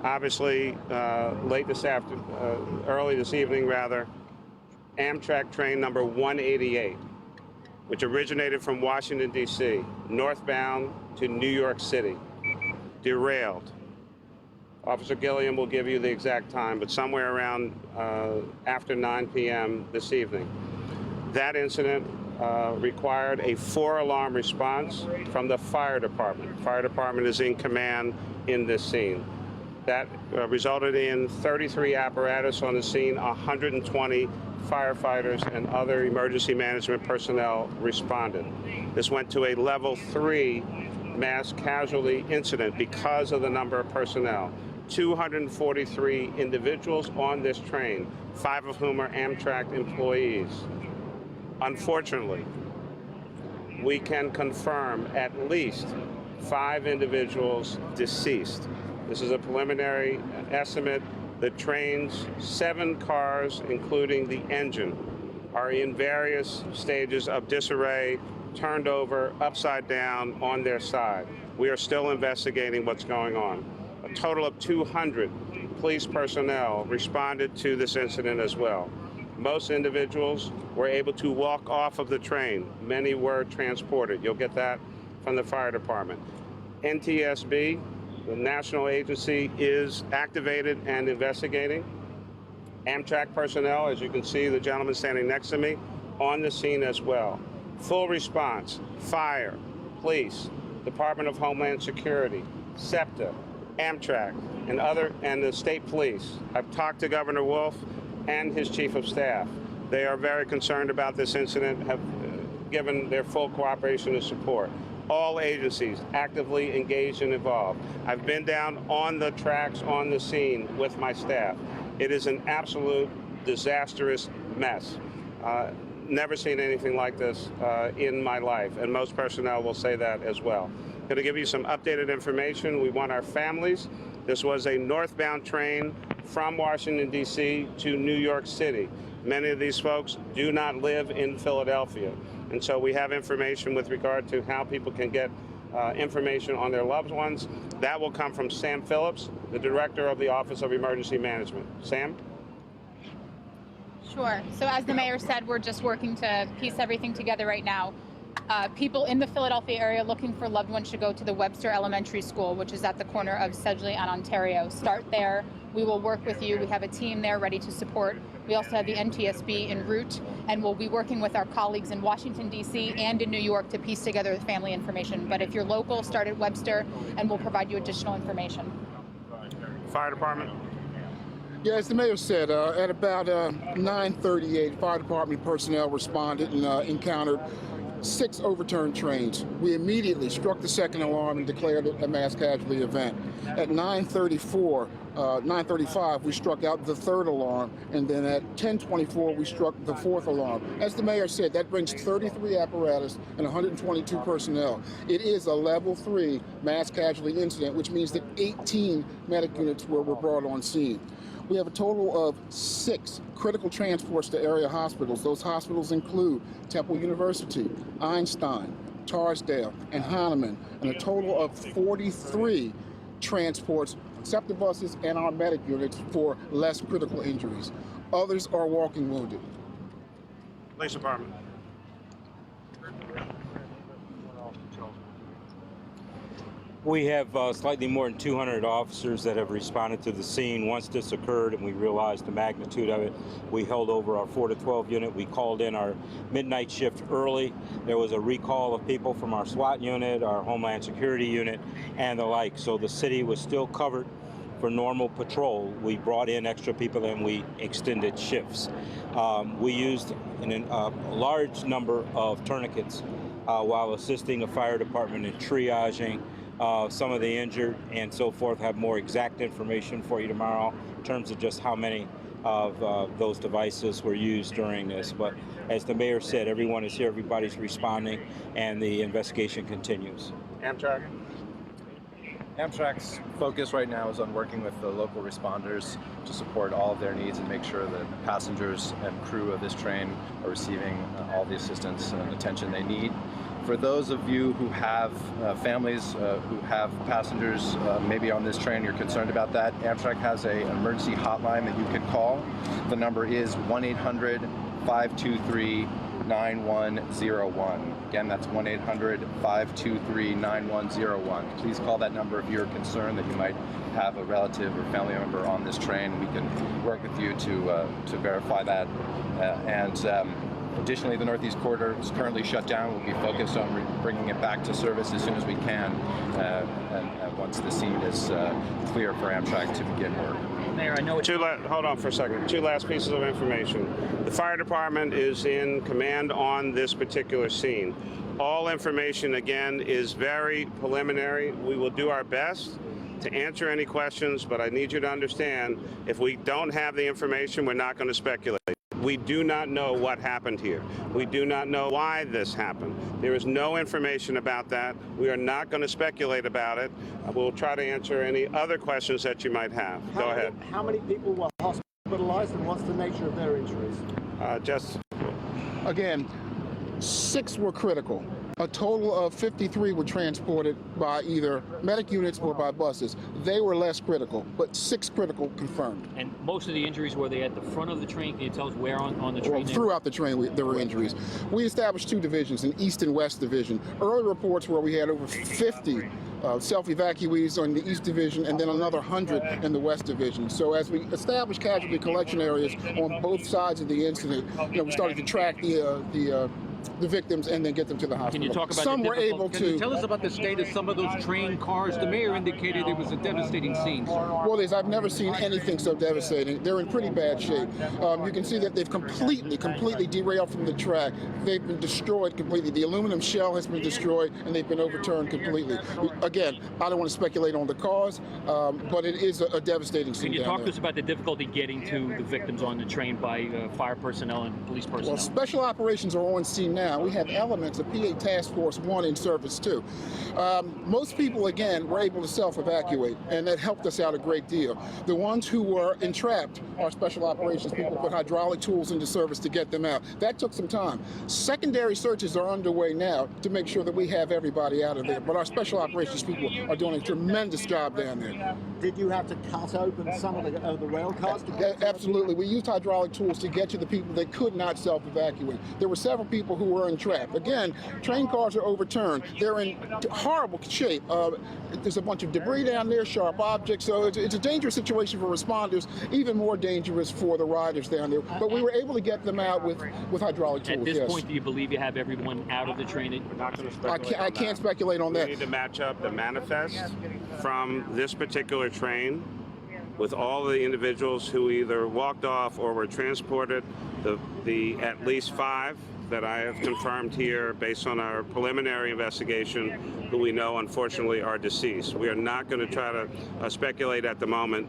Obviously, early this evening rather, Amtrak train number 188, which originated from Washington, D.C., northbound to New York City, derailed. Officer Gilliam will give you the exact time, but somewhere around after 9 p.m. this evening. That incident required a 4-alarm response from the fire department. Fire department is in command in this scene. That resulted in 33 apparatus on the scene, 120 firefighters and other emergency management personnel responded. This went to a level 3 mass casualty incident because of the number of personnel. 243 individuals on this train, 5 of whom are Amtrak employees. Unfortunately, we can confirm at least 5 individuals deceased. This is a preliminary estimate. The train's 7 cars, including the engine, are in various stages of disarray, turned over, upside down, on their side. We are still investigating what's going on. A total of 200 police personnel responded to this incident as well. Most individuals were able to walk off of the train. Many were transported. You'll get that from the fire department. NTSB, the national agency, is activated and investigating. Amtrak personnel, as you can see, the gentleman standing next to me, on the scene as well. Full response, fire, police, Department of Homeland Security, SEPTA, Amtrak, and the state police. I've talked to Governor Wolf and his chief of staff. They are very concerned about this incident, have given their full cooperation and support. All agencies actively engaged and involved. I've been down on the tracks on the scene with my staff. It is an absolute disastrous mess. Never seen anything like this in my life, and most personnel will say that as well. Going to give you some updated information. We want our families. This was a northbound train from Washington, D.C. to New York City. Many of these folks do not live in Philadelphia. And so we have information with regard to how people can get information on their loved ones. That will come from Sam Phillips, the director of the Office of Emergency Management. Sam? Sure. So as the mayor said, we're just working to piece everything together right now. People in the Philadelphia area looking for loved ones should go to the Webster Elementary School, which is at the corner of Sedgley and Ontario. Start there. We will work with you. We have a team there ready to support. We also have the NTSB en route, and we'll be working with our colleagues in Washington, D.C. and in New York to piece together the family information. But if you're local, start at Webster, and we'll provide you additional information. Fire department? Yeah, as the mayor said, at about 9:38, fire department personnel responded and encountered 6 overturned trains. We immediately struck the second alarm and declared it a mass casualty event. At 9:35, we struck out the 3rd alarm, and then at 10:24, we struck the 4th alarm. As the mayor said, that brings 33 apparatus and 122 personnel. It is a level 3 mass casualty incident, which means that 18 medic units were brought on scene. We have a total of 6 critical transports to area hospitals. Those hospitals include Temple University, Einstein, Tarsdale, and Hahnemann, and a total of 43 transports, SEPTA buses, and our medic units for less critical injuries. Others are walking wounded. Police department. We have slightly more than 200 officers that have responded to the scene. Once this occurred and we realized the magnitude of it, we held over our 4 to 12 unit. We called in our midnight shift early. There was a recall of people from our SWAT unit, our Homeland Security unit, and the like. So the city was still covered for normal patrol. We brought in extra people and we extended shifts. We used a large number of tourniquets while assisting the fire department in triaging some of the injured and so forth. Have more exact information for you tomorrow in terms of just how many of those devices were used during this. But as the mayor said, everyone is here, everybody's responding, and the investigation continues. Amtrak? Amtrak's focus right now is on working with the local responders to support all of their needs and make sure that passengers and crew of this train are receiving all the assistance and attention they need. For those of you who have families who have passengers maybe on this train, you're concerned about that, Amtrak has an emergency hotline that you can call. The number is 1-800-523-9101. Again, that's 1-800-523-9101. Please call that number if you're concerned that you might have a relative or family member on this train. We can work with you to verify that. Additionally, the Northeast Corridor is currently shut down. We'll be focused on bringing it back to service as soon as we can, and once the scene is clear for Amtrak to begin work. Mayor, I know it's... Hold on for a second. Two last pieces of information. The fire department is in command on this particular scene. All information, again, is very preliminary. We will do our best to answer any questions, but I need you to understand, if we don't have the information, we're not going to speculate. We do not know what happened here. We do not know why this happened. There is no information about that. We are not going to speculate about it. We'll try to answer any other questions that you might have. Go ahead. How many people were hospitalized, and what's the nature of their injuries? Again, 6 were critical. A total of 53 were transported by either medic units or by buses. They were less critical, but 6 critical confirmed. And most of the injuries, were they at the front of the train? Can you tell us where on the train? Well, throughout the train, there were injuries. We established 2 divisions, an East and West division. Early reports were we had over 50 self-evacuees on the East Division and then another 100 in the West Division. So as we established casualty collection areas on both sides of the incident, we started to track the victims and then get them to the hospital. Can you talk about some were able Can to. you tell us about the state of some of those train cars? The mayor indicated it was a devastating scene. Well, I've never seen anything so devastating. They're in pretty bad shape. You can see that they've completely derailed from the track. They've been destroyed completely. The aluminum shell has been destroyed, and they've been overturned completely. Again, I don't want to speculate on the cause, but it is a devastating scene. Can you talk down to us about the difficulty getting to the victims on the train by fire personnel and police personnel? Well, special operations are on scene now. We have elements of PA Task Force 1 in service too. Most people, again, were able to self-evacuate, and that helped us out a great deal. The ones who were entrapped are special operations people put hydraulic tools into service to get them out. That took some time. Secondary searches are underway now to make sure that we have everybody out of there, but our special operations people are doing a tremendous job down there. Did you have to cut open some of the rail cars to get Absolutely. We used hydraulic tools to get to the people that could not self-evacuate. There were several people who were entrapped. Again, train cars are overturned. They're in horrible shape. There's a bunch of debris down there, sharp objects, so it's a dangerous situation for responders, even more dangerous for the riders down there. But we were able to get them out with hydraulic tools. At this point, do you believe you have everyone out of the train? We're not going to speculate I can't speculate on that. We need to match up the manifest from this particular train with all the individuals who either walked off or were transported. The at least 5 that I have confirmed here based on our preliminary investigation, who we know unfortunately are deceased. We are not going to try to speculate at the moment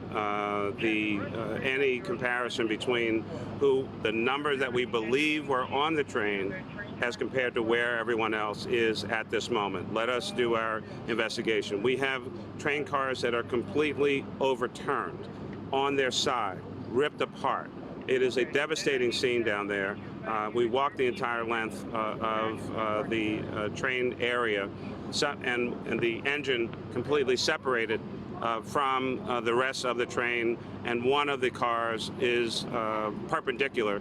any comparison between the numbers that we believe were on the train as compared to where everyone else is at this moment. Let us do our investigation. We have train cars that are completely overturned on their side, ripped apart. It is a devastating scene down there. We walked the entire length of the train area, and the engine completely separated from the rest of the train, and one of the cars is perpendicular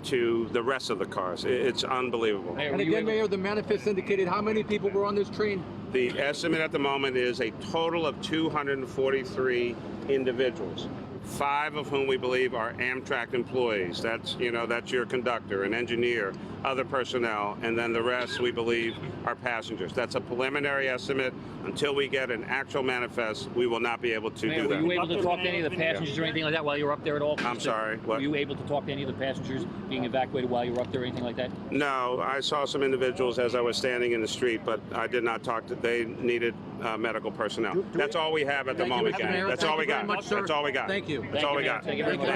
to the rest of the cars. It's unbelievable. And again, Mayor, the manifest indicated how many people were on this train? The estimate at the moment is a total of 243 individuals. 5 of whom we believe are Amtrak employees. That's your conductor, an engineer, other personnel, and then the rest we believe are passengers. That's a preliminary estimate. Until we get an actual manifest, we will not be able to Mayor, do that. were you able to talk to any of the passengers or anything like that while you were up there at all? I'm sorry, what? Were you able to talk to any of the passengers being evacuated while you were up there or anything like that? No, I saw some individuals as I was standing in the street, but I did not talk to. They needed medical personnel. That's all we have at the moment, Mr. gang. Mayor. That's Thank all we you very got. much, sir. That's all we got. Thank you. That's all we got. Thank you very much.